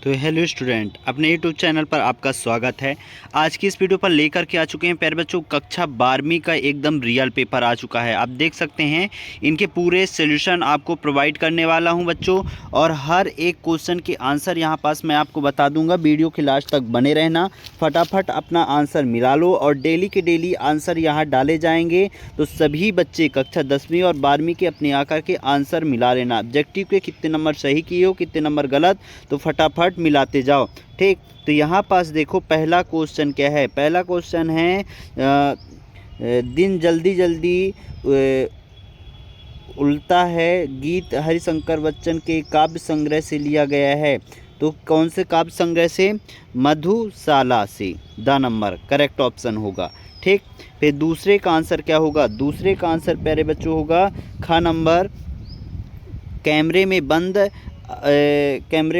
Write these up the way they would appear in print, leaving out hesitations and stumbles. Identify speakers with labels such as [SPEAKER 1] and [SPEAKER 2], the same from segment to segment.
[SPEAKER 1] तो hello student, अपने YouTube channel पर आपका स्वागत है। आज की इस वीडियो पर लेकर के आ चुके हैं प्यारे बच्चों, कक्षा 12वीं का एकदम रियल पेपर आ चुका है। आप देख सकते हैं इनके पूरे सॉल्यूशन आपको प्रोवाइड करने वाला हूं बच्चों, और हर एक क्वेश्चन के आंसर यहां पास मैं आपको बता दूंगा। वीडियो के लास्ट तक बने रहना, फटाफट अपना आंसर मिला लो, और डेली के डेली आंसर यहाँ डाले जाएंगे। तो सभी बच्चे कक्षा 10वीं और 12वीं के अपने आकर के आंसर मिला लेना। ऑब्जेक्टिव के कितने नंबर सही किए हो, कितने नंबर गलत, तो फटाफट मिलाते जाओ। ठीक, तो यहाँ पास देखो पहला क्वेश्चन क्या है। पहला क्वेश्चन है दिन जल्दी जल्दी उलता है, गीत हरिशंकर बच्चन के काव्य संग्रह से लिया गया है। तो कौन से काव्य संग्रह से? मधुशाला से। द नंबर करेक्ट ऑप्शन होगा। ठीक, फिर दूसरे का आंसर क्या होगा? दूसरे का आंसर प्यारे बच्चों होगा ख नंबर, कैमरे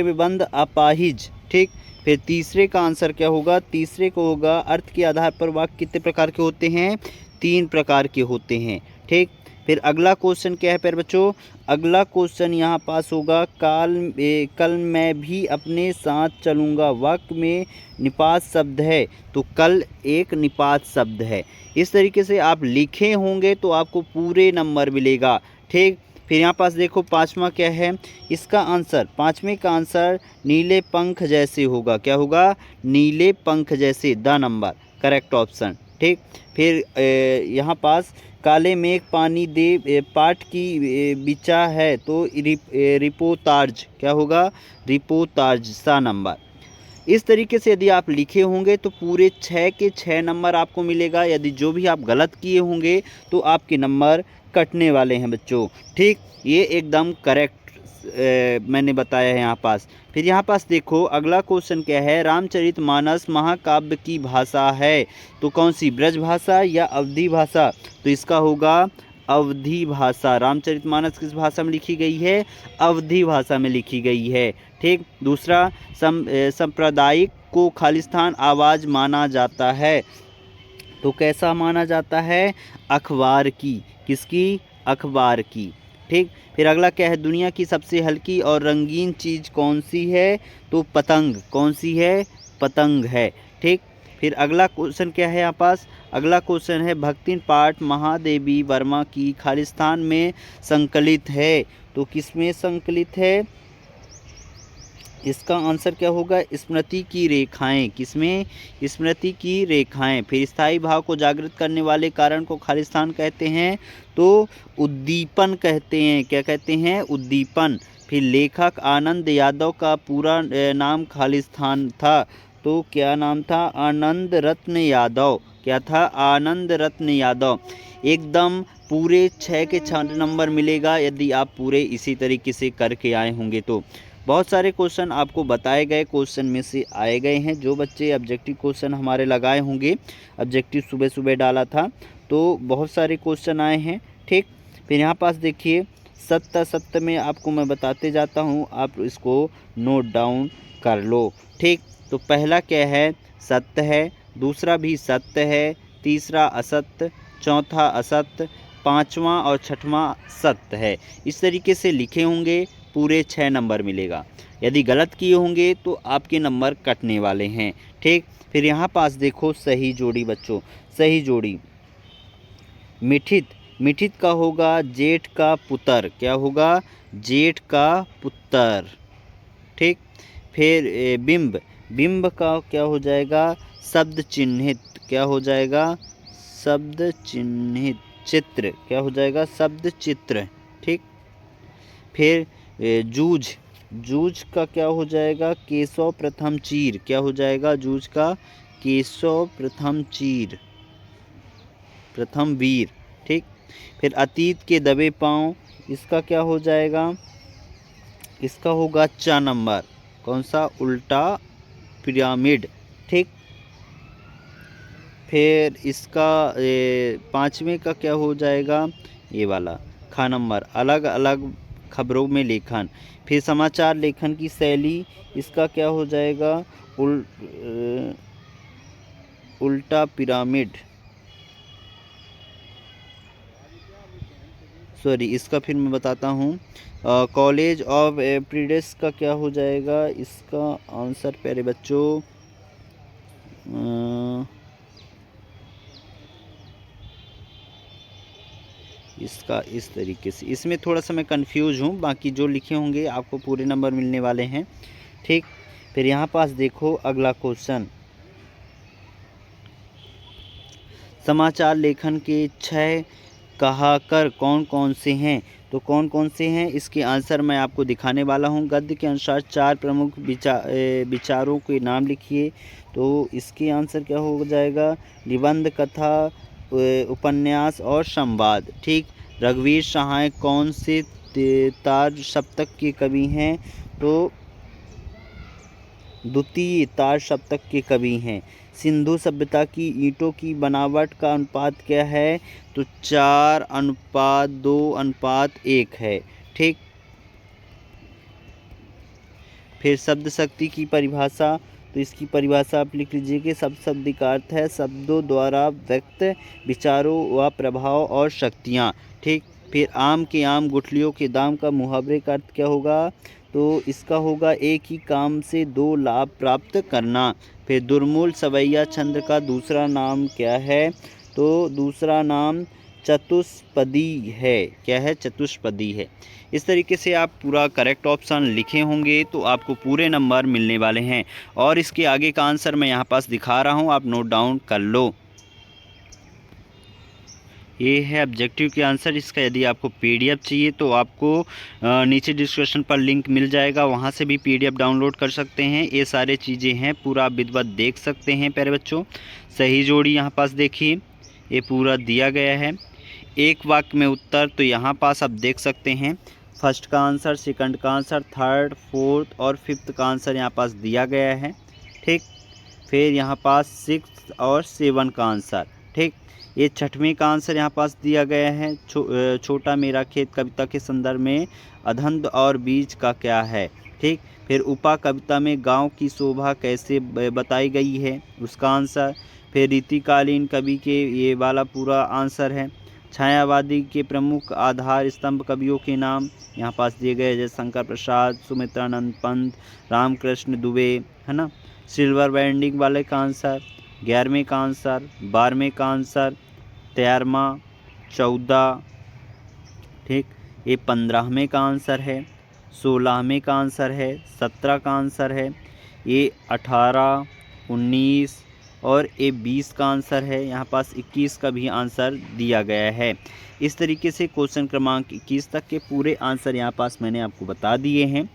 [SPEAKER 1] में बंद अपाहिज। ठीक, फिर तीसरे का आंसर क्या होगा? तीसरे को होगा अर्थ के आधार पर वाक्य कितने प्रकार के होते हैं? 3 प्रकार के होते हैं। ठीक, फिर अगला क्वेश्चन क्या है प्यारे बच्चों? अगला क्वेश्चन यहाँ पास होगा कल मैं भी अपने साथ चलूँगा। वाक्य में निपात शब्द है, तो कल एक निपात शब्द है। इस तरीके से आप लिखे होंगे तो आपको पूरे नंबर मिलेगा। ठीक, फिर यहाँ पास देखो पांचवा क्या है। इसका आंसर, पांचवें का आंसर नीले पंख जैसे होगा। क्या होगा? नीले पंख जैसे। The number correct option. ठीक, फिर यहाँ पास काले मेघ पानी दे पाठ की बिचा है, तो रिपोर्टाज। क्या होगा? रिपोर्टाज। सा नंबर। इस तरीके से यदि आप लिखे होंगे तो पूरे 6 के 6 नंबर आपको मिलेगा। यदि जो भी आप गलत किए होंगे तो आपके नंबर कटने वाले हैं बच्चों। ठीक, ये एकदम करेक्ट मैंने बताया है यहाँ पास। फिर यहाँ पास देखो अगला क्वेश्चन क्या है। रामचरितमानस महाकाव्य की भाषा है, तो कौन सी? ब्रज भाषा या अवधी भाषा? तो इसका होगा अवधी भाषा। रामचरितमानस किस भाषा में लिखी गई है? अवधी भाषा में लिखी गई है। ठीक, दूसरा सांप्रदायिक को खालिस्तान आवाज़ माना जाता है, तो कैसा माना जाता है? अखबार की। किसकी? अखबार की। ठीक, फिर अगला क्या है? दुनिया की सबसे हल्की और रंगीन चीज़ कौन सी है? तो पतंग। कौन सी है? पतंग है। ठीक, फिर अगला क्वेश्चन क्या है यहाँ पास? अगला क्वेश्चन है भक्ति पाठ महादेवी वर्मा की खालिस्तान में संकलित है, तो किस में संकलित है? इसका आंसर क्या होगा? स्मृति की रेखाएं। किसमें? स्मृति की रेखाएं। फिर स्थायी भाव को जागृत करने वाले कारण को खालिस्तान कहते हैं, तो उद्दीपन कहते हैं। क्या कहते हैं? उद्दीपन। फिर लेखक आनंद यादव का पूरा नाम खालिस्तान था, तो क्या नाम था? आनंद रत्न यादव। क्या था? आनंद रत्न यादव। एकदम पूरे 6 के 6 नंबर मिलेगा यदि आप पूरे इसी तरीके से करके आए होंगे। तो बहुत सारे क्वेश्चन आपको बताए गए क्वेश्चन में से आए गए हैं। जो बच्चे ऑब्जेक्टिव क्वेश्चन हमारे लगाए होंगे, ऑब्जेक्टिव सुबह सुबह डाला था, तो बहुत सारे क्वेश्चन आए हैं। ठीक, फिर यहाँ पास देखिए सत्य सत्य में आपको मैं बताते जाता हूँ, आप इसको नोट डाउन कर लो। ठीक, तो पहला क्या है? सत्य है। दूसरा भी सत्य है। तीसरा असत्य। चौथा असत्य। पाँचवा और छठवां सत्य है। इस तरीके से लिखे होंगे, पूरे 6 नंबर मिलेगा। यदि गलत किए होंगे तो आपके नंबर कटने वाले हैं। ठीक, फिर यहाँ पास देखो सही जोड़ी बच्चों। सही जोड़ी मिठित। मिठित का होगा जेठ का पुत्र। क्या होगा? जेठ का पुत्र। ठीक, फिर बिंब। बिंब का क्या हो जाएगा? शब्द चिन्हित। क्या हो जाएगा? शब्द चिन्हित। चित्र। क्या हो जाएगा? शब्द चित्र। ठीक, फिर जूझ। जूझ का क्या हो जाएगा? केशव प्रथम चीर। क्या हो जाएगा? जूझ का केशव प्रथम चीर, प्रथम वीर। ठीक, फिर अतीत के दबे पांव। इसका क्या हो जाएगा? इसका होगा च नंबर। कौन सा? उल्टा पिरामिड। ठीक, फिर इसका पाँचवें का क्या हो जाएगा? ये वाला ख नंबर, अलग अलग खबरों में लेखन। फिर समाचार लेखन की शैली, इसका क्या हो जाएगा? उल्टा पिरामिड। सॉरी, इसका फिर मैं बताता हूँ। कॉलेज ऑफ एप्रेंटिस का क्या हो जाएगा इसका आंसर प्यारे बच्चों? इसका इस तरीके से, इसमें थोड़ा सा मैं कंफ्यूज हूँ, बाकी जो लिखे होंगे आपको पूरे नंबर मिलने वाले हैं। ठीक, फिर यहाँ पास देखो अगला क्वेश्चन, समाचार लेखन के 6 कहाकर कौन कौन से हैं? तो कौन कौन से हैं इसके आंसर मैं आपको दिखाने वाला हूं। गद्य के अनुसार 4 प्रमुख विचारों के नाम लिखिए। तो इसके आंसर क्या हो जाएगा? निबंध, कथा, उपन्यास और संवाद। ठीक, रघुवीर सहाय कौन से तार सप्तक के कवि हैं? तो द्वितीय तार सप्तक के कवि हैं। सिंधु सभ्यता की ईंटों की बनावट का अनुपात क्या है? तो 4:2:1 है। ठीक, फिर शब्द शक्ति की परिभाषा, तो इसकी परिभाषा आप लिख लीजिए कि शब्द का अर्थ है शब्दों द्वारा व्यक्त विचारों व प्रभाव और शक्तियाँ। ठीक, फिर आम के आम गुठलियों के दाम का मुहावरे का अर्थ क्या होगा? तो इसका होगा एक ही काम से 2 लाभ प्राप्त करना। फिर दुर्मूल सवैया छंद का दूसरा नाम क्या है? तो दूसरा नाम चतुष्पदी है। क्या है? चतुष्पदी है। इस तरीके से आप पूरा करेक्ट ऑप्शन लिखे होंगे तो आपको पूरे नंबर मिलने वाले हैं। और इसके आगे का आंसर मैं यहाँ पास दिखा रहा हूँ, आप नोट डाउन कर लो। ये है ऑब्जेक्टिव के आंसर। इसका यदि आपको पीडीएफ चाहिए तो आपको नीचे डिस्क्रिप्शन पर लिंक मिल जाएगा, वहाँ से भी पीडीएफ डाउनलोड कर सकते हैं। ये सारे चीज़ें हैं, पूरा विधिवत देख सकते हैं प्यारे बच्चों। सही जोड़ी यहाँ पास देखिए, ये पूरा दिया गया है। एक वाक्य में उत्तर, तो यहाँ पास आप देख सकते हैं फर्स्ट का आंसर, सेकंड का आंसर, थर्ड, फोर्थ और फिफ्थ का आंसर यहाँ पास दिया गया है। ठीक, फिर यहाँ पास 6 और 7 का आंसर। ठीक, ये 6वें का आंसर यहाँ पास दिया गया है। छोटा मेरा खेत कविता के संदर्भ में अधंध और बीज का क्या है? ठीक, फिर उपा कविता में गांव की शोभा कैसे बताई गई है? उसका आंसर। फिर रीतिकालीन कवि के ये वाला पूरा आंसर है। छायावादी के प्रमुख आधार स्तंभ कवियों के नाम यहाँ पास दिए गए, जैसे शंकर प्रसाद, सुमित्रानंद पंत, रामकृष्ण दुबे, है ना। सिल्वर बैंडिंग वाले का आंसर, 11वें का आंसर, 12वें का आंसर, 13वां, 14, ठीक, ये 15वें का आंसर है, 16वें का आंसर है, 17 का आंसर है, ये 18, 19 और ये 20 का आंसर है। यहाँ पास 21 का भी आंसर दिया गया है। इस तरीके से क्वेश्चन क्रमांक 21 तक के पूरे आंसर यहाँ पास मैंने आपको बता दिए हैं।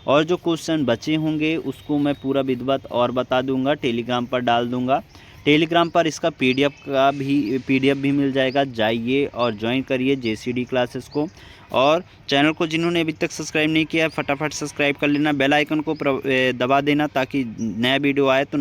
[SPEAKER 1] और जो क्वेश्चन बचे होंगे उसको मैं पूरा विधिवत और बता दूंगा, टेलीग्राम पर डाल दूंगा। टेलीग्राम पर इसका पीडीएफ भी मिल जाएगा। जाइए और ज्वाइन करिए जेसीडी क्लासेस को। और चैनल को जिन्होंने अभी तक सब्सक्राइब नहीं किया है फटाफट सब्सक्राइब कर लेना, बेल आइकन को दबा देना ताकि नया वीडियो आए तो